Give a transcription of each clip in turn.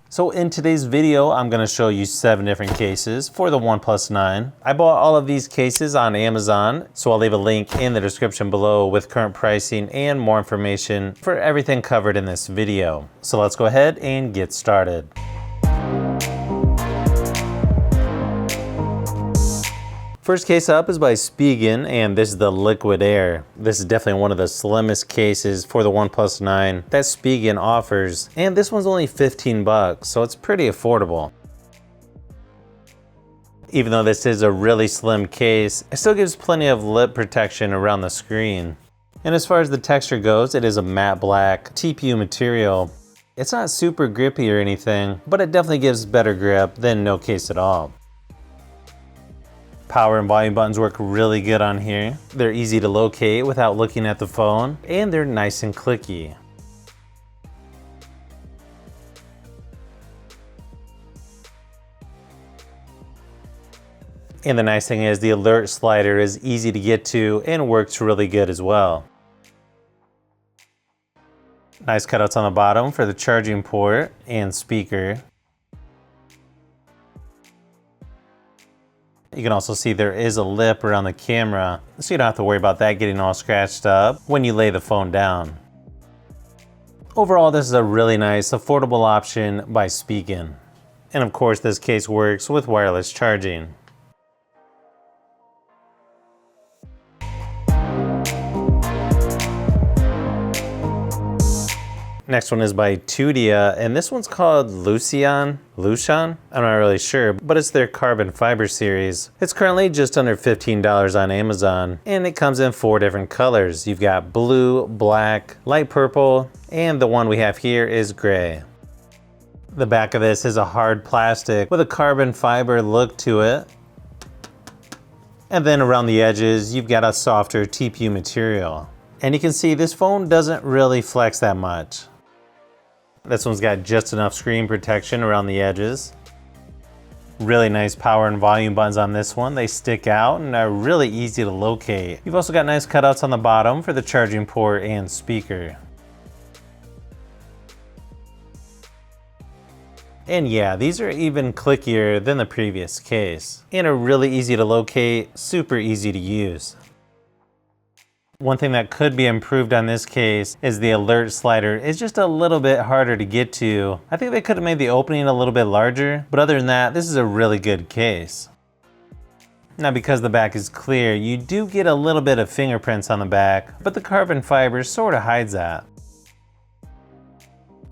So in today's video, I'm going to show you 7 different cases for the OnePlus 9. I bought all of these cases on Amazon, so I'll leave a link in the description below with current pricing and more information for everything covered in this video. So let's go ahead and get started. First case up is by Spigen, and this is the Liquid Air. This is definitely one of the slimmest cases for the OnePlus 9 that Spigen offers, and this one's only 15 bucks, so it's pretty affordable. Even though this is a really slim case, it still gives plenty of lip protection around the screen. And as far as the texture goes, it is a matte black TPU material. It's not super grippy or anything, but it definitely gives better grip than no case at all. Power and volume buttons work really good on here. They're easy to locate without looking at the phone, and they're nice and clicky. And the nice thing is the alert slider is easy to get to and works really good as well. Nice cutouts on the bottom for the charging port and speaker. You can also see there is a lip around the camera, so you don't have to worry about that getting all scratched up when you lay the phone down. Overall, this is a really nice, affordable option by Spigen. And of course, this case works with wireless charging. Next one is by Tudia, and this one's called Lucian? I'm not really sure, but it's their carbon fiber series. It's currently just under $15 on Amazon, and it comes in 4 different colors. You've got blue, black, light purple, and the one we have here is gray. The back of this is a hard plastic with a carbon fiber look to it. And then around the edges, you've got a softer TPU material. And you can see this phone doesn't really flex that much. This one's got just enough screen protection around the edges. Really nice power and volume buttons on this one. They stick out and are really easy to locate. You've also got nice cutouts on the bottom for the charging port and speaker. And yeah, these are even clickier than the previous case, and are really easy to locate, super easy to use. One thing that could be improved on this case is the alert slider is just a little bit harder to get to. I think they could have made the opening a little bit larger, but other than that, this is a really good case. Now, because the back is clear, you do get a little bit of fingerprints on the back, but the carbon fiber sort of hides that.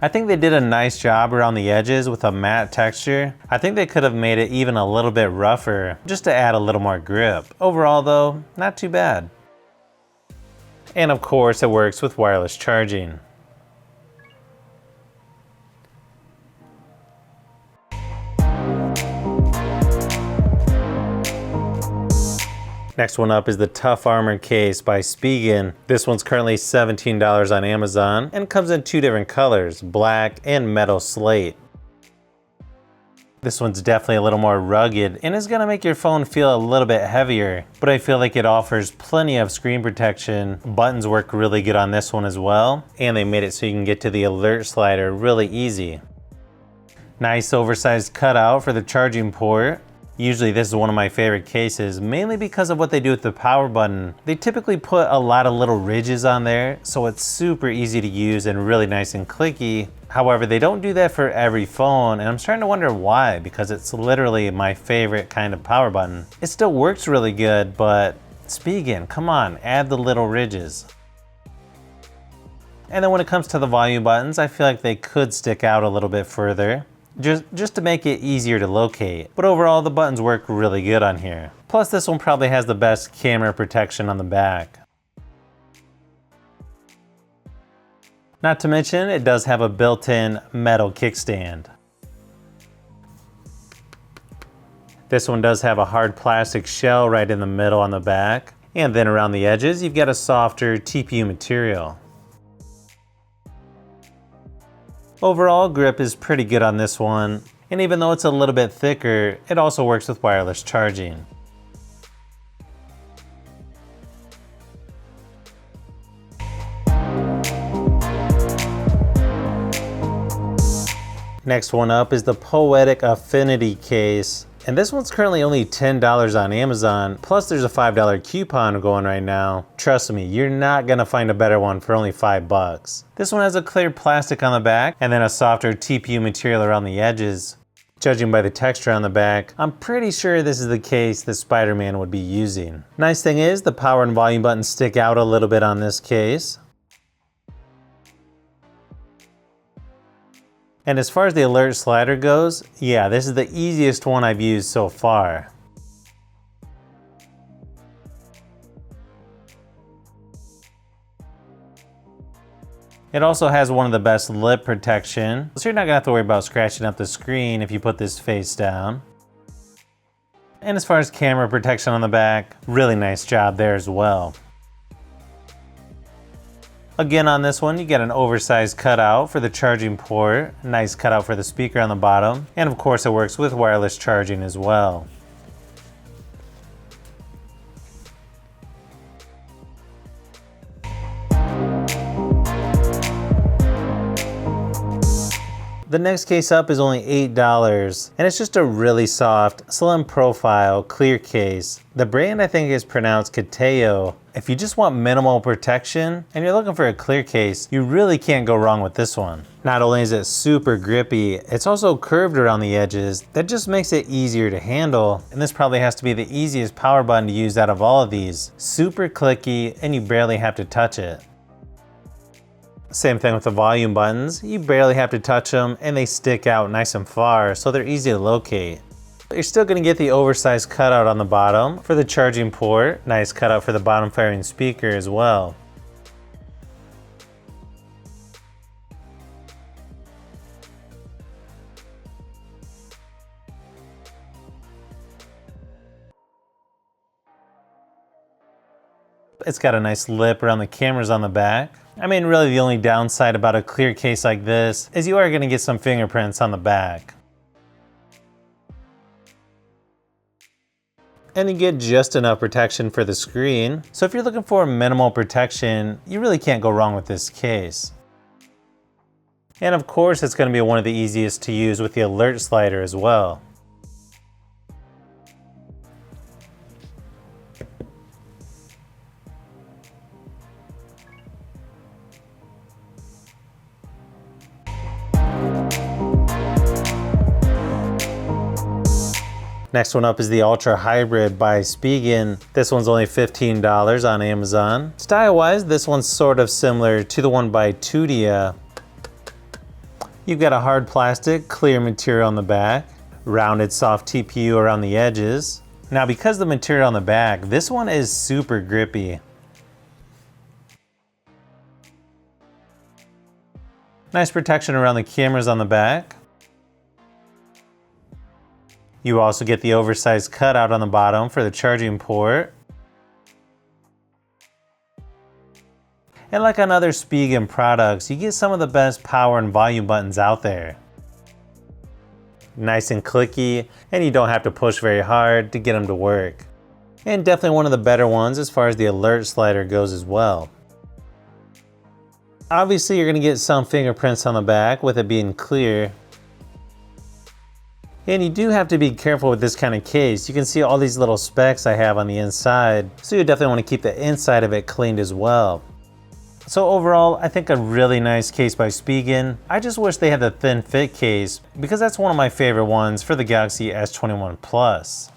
I think they did a nice job around the edges with a matte texture. I think they could have made it even a little bit rougher, just to add a little more grip. Overall though, not too bad. And of course, it works with wireless charging. Next one up is the Tough Armor case by Spigen. This one's currently $17 on Amazon and comes in 2 different colors, black and metal slate. This one's definitely a little more rugged and is gonna make your phone feel a little bit heavier, but I feel like it offers plenty of screen protection. Buttons work really good on this one as well, and they made it so you can get to the alert slider really easy. Nice oversized cutout for the charging port. Usually this is one of my favorite cases, mainly because of what they do with the power button. They typically put a lot of little ridges on there, so it's super easy to use and really nice and clicky. However, they don't do that for every phone, and I'm starting to wonder why, because it's literally my favorite kind of power button. It still works really good, but Spigen, come on, add the little ridges. And then when it comes to the volume buttons, I feel like they could stick out a little bit further, just to make it easier to locate. But overall, the buttons work really good on here. Plus, this one probably has the best camera protection on the back. Not to mention, it does have a built-in metal kickstand. This one does have a hard plastic shell right in the middle on the back, and then around the edges, you've got a softer TPU material. Overall, grip is pretty good on this one, and even though it's a little bit thicker, it also works with wireless charging. Next one up is the Poetic Affinity case. And this one's currently only $10 on Amazon, plus there's a $5 coupon going right now. Trust me, you're not gonna find a better one for only $5. This one has a clear plastic on the back and then a softer TPU material around the edges. Judging by the texture on the back, I'm pretty sure this is the case that Spider-Man would be using. Nice thing is, the power and volume buttons stick out a little bit on this case. And as far as the alert slider goes, yeah, this is the easiest one I've used so far. It also has one of the best lip protection, so you're not gonna have to worry about scratching up the screen if you put this face down. And as far as camera protection on the back, really nice job there as well. Again, on this one, you get an oversized cutout for the charging port, nice cutout for the speaker on the bottom, and of course it works with wireless charging as well. The next case up is only $8, and it's just a really soft, slim profile, clear case. The brand I think is pronounced Kateo. If you just want minimal protection and you're looking for a clear case, you really can't go wrong with this one. Not only is it super grippy, it's also curved around the edges. That just makes it easier to handle, and this probably has to be the easiest power button to use out of all of these. Super clicky, and you barely have to touch it. Same thing with the volume buttons. You barely have to touch them and they stick out nice and far, so they're easy to locate. You're still gonna get the oversized cutout on the bottom for the charging port. Nice cutout for the bottom firing speaker as well. It's got a nice lip around the cameras on the back. I mean, really the only downside about a clear case like this is you are going to get some fingerprints on the back. And you get just enough protection for the screen. So if you're looking for minimal protection, you really can't go wrong with this case. And of course, it's going to be one of the easiest to use with the alert slider as well. Next one up is the Ultra Hybrid by Spigen. This one's only $15 on Amazon. Style-wise, this one's sort of similar to the one by Tudia. You've got a hard plastic, clear material on the back, rounded soft TPU around the edges. Now because the material on the back, this one is super grippy. Nice protection around the cameras on the back. You also get the oversized cutout on the bottom for the charging port. And like on other Spigen products, you get some of the best power and volume buttons out there. Nice and clicky, and you don't have to push very hard to get them to work. And definitely one of the better ones as far as the alert slider goes as well. Obviously, you're going to get some fingerprints on the back with it being clear. And you do have to be careful with this kind of case. You can see all these little specks I have on the inside, so you definitely want to keep the inside of it cleaned as well. So overall, I think a really nice case by Spigen. I just wish they had the thin fit case because that's one of my favorite ones for the Galaxy S21 Plus.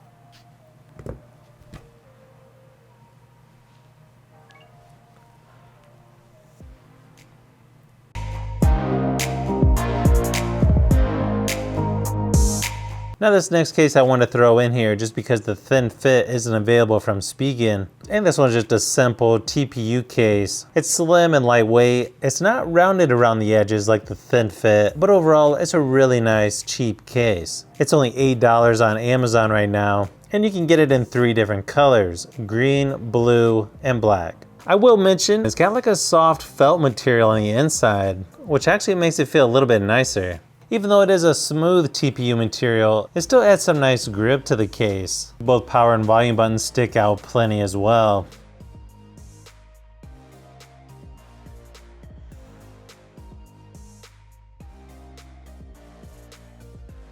Now this next case I want to throw in here just because the thin fit isn't available from Spigen. And this one's just a simple TPU case. It's slim and lightweight. It's not rounded around the edges like the thin fit, but overall it's a really nice cheap case. It's only $8 on Amazon right now, and you can get it in 3 different colors: green, blue, and black. I will mention it's got like a soft felt material on the inside, which actually makes it feel a little bit nicer. Even though it is a smooth TPU material, it still adds some nice grip to the case. Both power and volume buttons stick out plenty as well.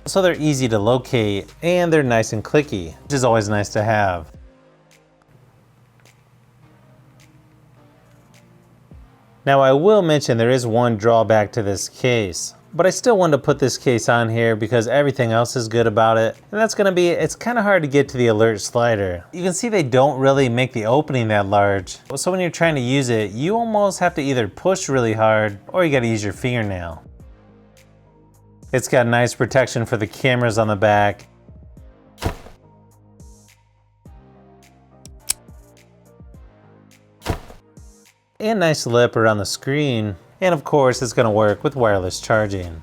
so they're easy to locate and they're nice and clicky, which is always nice to have. Now I will mention there is one drawback to this case, but I still wanted to put this case on here because everything else is good about it. And that's gonna be, it's kind of hard to get to the alert slider. You can see they don't really make the opening that large. So when you're trying to use it, you almost have to either push really hard or you gotta use your fingernail. It's got nice protection for the cameras on the back. And nice lip around the screen. And of course, it's gonna work with wireless charging.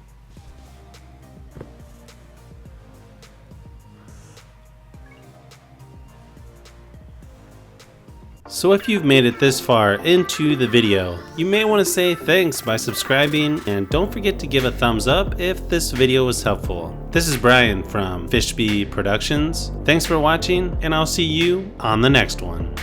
So if you've made it this far into the video, you may want to say thanks by subscribing, and don't forget to give a thumbs up if this video was helpful. This is Brian from Fishbee Productions. Thanks for watching, and I'll see you on the next one.